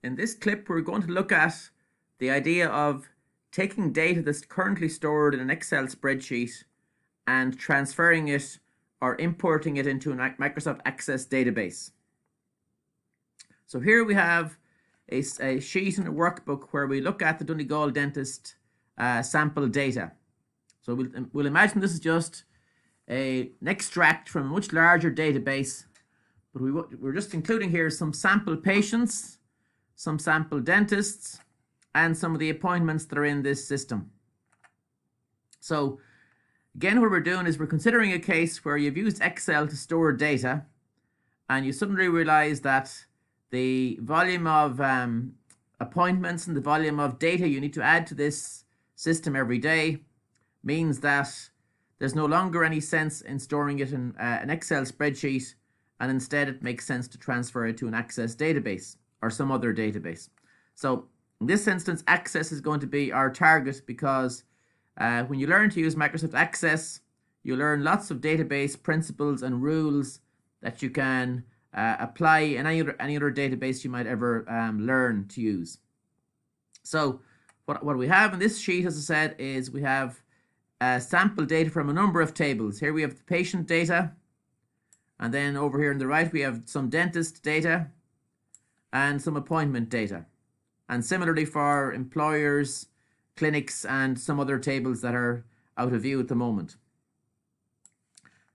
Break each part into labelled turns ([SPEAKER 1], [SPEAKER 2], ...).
[SPEAKER 1] In this clip, we're going to look at the idea of taking data that's currently stored in an Excel spreadsheet and transferring it or importing it into a Microsoft Access database. So here we have a sheet in a workbook where we look at the Donegal dentist sample data. So we'll imagine this is just an extract from a much larger database, but we're just including here some sample patients, some sample dentists, and some of the appointments that are in this system. So again, what we're doing is we're considering a case where you've used Excel to store data and you suddenly realize that the volume of appointments and the volume of data you need to add to this system every day means that there's no longer any sense in storing it in an Excel spreadsheet, and instead it makes sense to transfer it to an Access database or some other database. So in this instance, Access is going to be our target because when you learn to use Microsoft Access, you learn lots of database principles and rules that you can apply in any other database you might ever learn to use. So what we have in this sheet, as I said, is we have sample data from a number of tables. Here we have the patient data, and then over here on the right we have some dentist data and some appointment data. And similarly for employers, clinics, and some other tables that are out of view at the moment.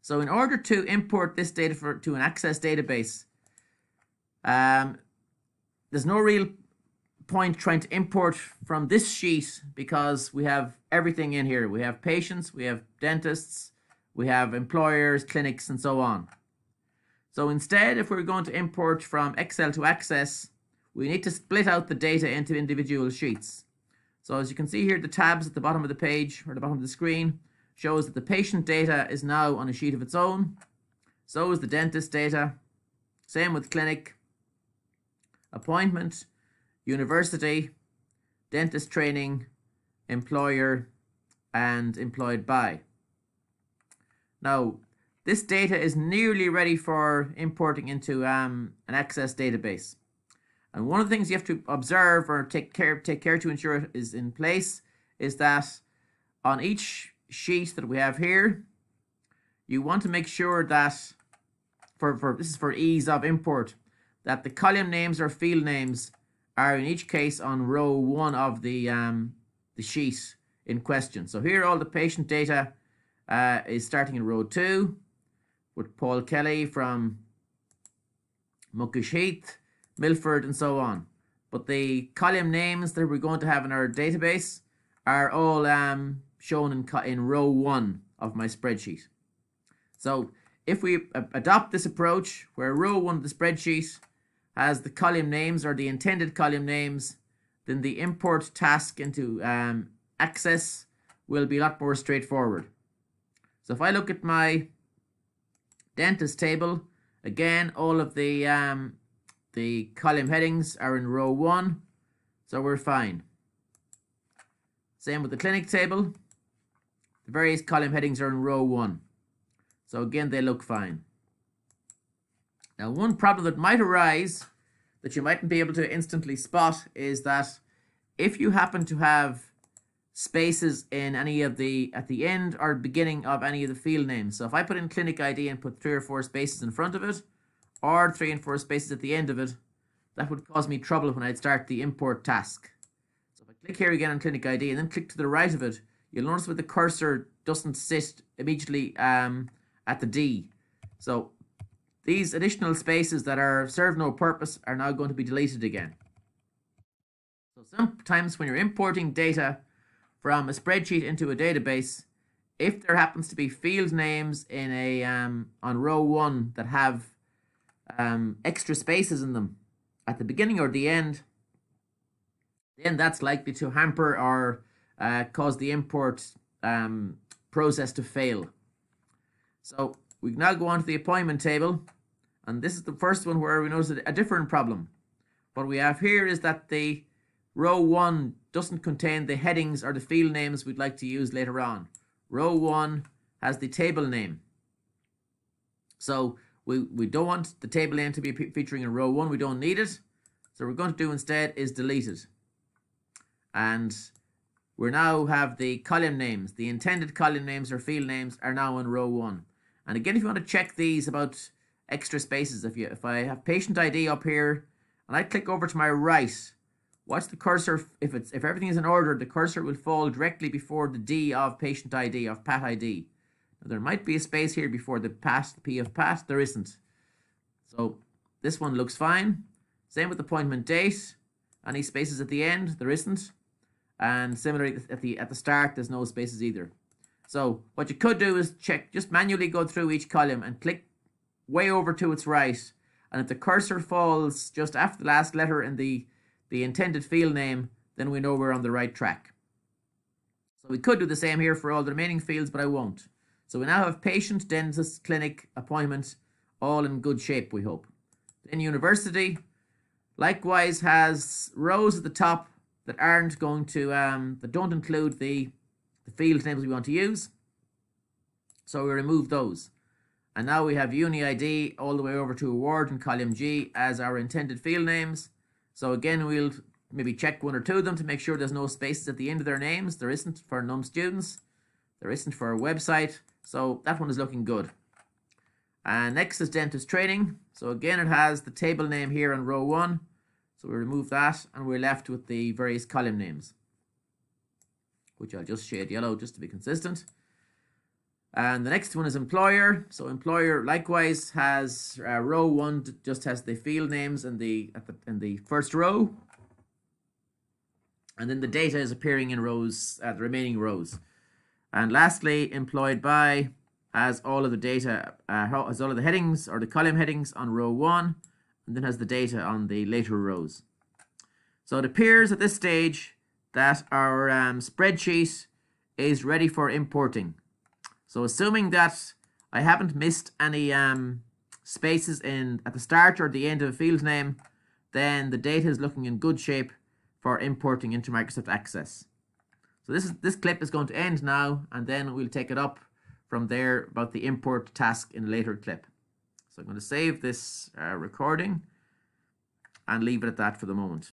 [SPEAKER 1] So in order to import this data to an Access database, there's no real point trying to import from this sheet because we have everything in here. We have patients, we have dentists, we have employers, clinics, and so on. So instead, if we're going to import from Excel to Access, we need to split out the data into individual sheets. So as you can see here, the tabs at the bottom of the page or the bottom of the screen shows that the patient data is now on a sheet of its own. So is the dentist data. Same with clinic, appointment, university, dentist training, employer, and employed by. Now, this data is nearly ready for importing into an Access database. And one of the things you have to observe or take care to ensure it is in place is that on each sheet that we have here, you want to make sure that this is for ease of import, that the column names or field names are in each case on row 1 of the sheet in question. So here all the patient data is starting in row 2 with Paul Kelly from Muckish Heath, Milford, and so on. But the column names that we're going to have in our database are all shown in row 1 of my spreadsheet. So if we adopt this approach where row 1 of the spreadsheet has the column names or the intended column names, then the import task into Access will be a lot more straightforward. So if I look at my dentist table, again, all of the column headings are in row 1, so we're fine. Same with the clinic table. The various column headings are in row 1. So again, they look fine. Now, one problem that might arise that you mightn't be able to instantly spot is that if you happen to have spaces in any of at the end or beginning of any of the field names. So if I put in clinic ID and put 3 or 4 spaces in front of it, or 3 and 4 spaces at the end of it, that would cause me trouble when I'd start the import task. So if I click here again on clinic ID and then click to the right of it, you'll notice that the cursor doesn't sit immediately at the D. So these additional spaces that serve no purpose are now going to be deleted again. So sometimes when you're importing data from a spreadsheet into a database, if there happens to be field names in on row 1 that have extra spaces in them at the beginning or the end, then that's likely to hamper or cause the import process to fail. So we now go on to the appointment table, and this is the first one where we notice a different problem. What we have here is that the row 1 doesn't contain the headings or the field names we'd like to use later on. Row 1 has the table name. So we don't want the table name to be featuring in row 1. We don't need it. So what we're going to do instead is delete it. And we now have the column names. The intended column names or field names are now in row 1. And again, if you want to check these about extra spaces, if I have patient ID up here and I click over to my right, watch the cursor. If everything is in order, the cursor will fall directly before the D of patient ID, of Pat ID. Now, there might be a space here before the Pat, the P of Pat. There isn't. So this one looks fine. Same with appointment date. Any spaces at the end? There isn't. And similarly at the start, there's no spaces either. So what you could do is check, just manually go through each column and click way over to its right. And if the cursor falls just after the last letter in the intended field name, then we know we're on the right track. So we could do the same here for all the remaining fields, but I won't. So we now have patient, dentist, clinic, appointment, all in good shape, we hope. Then university likewise has rows at the top that aren't going to, that don't include the field names we want to use. So we remove those. And now we have uni ID all the way over to award in column G as our intended field names. So again, we'll maybe check 1 or 2 of them to make sure there's no spaces at the end of their names. There isn't for num students. There isn't for a website. So that one is looking good. And next is dentist training. So again, it has the table name here in row 1. So we remove that and we're left with the various column names, which I'll just shade yellow just to be consistent. And the next one is employer. So employer likewise has row 1 just has the field names in the first row. And then the data is appearing in rows, the remaining rows. And lastly, employed by has all of the data, has all of the headings or the column headings on row 1, and then has the data on the later rows. So it appears at this stage that our spreadsheet is ready for importing. So assuming that I haven't missed any spaces at the start or the end of a field name, then the data is looking in good shape for importing into Microsoft Access. So this clip is going to end now, and then we'll take it up from there about the import task in a later clip. So I'm going to save this recording and leave it at that for the moment.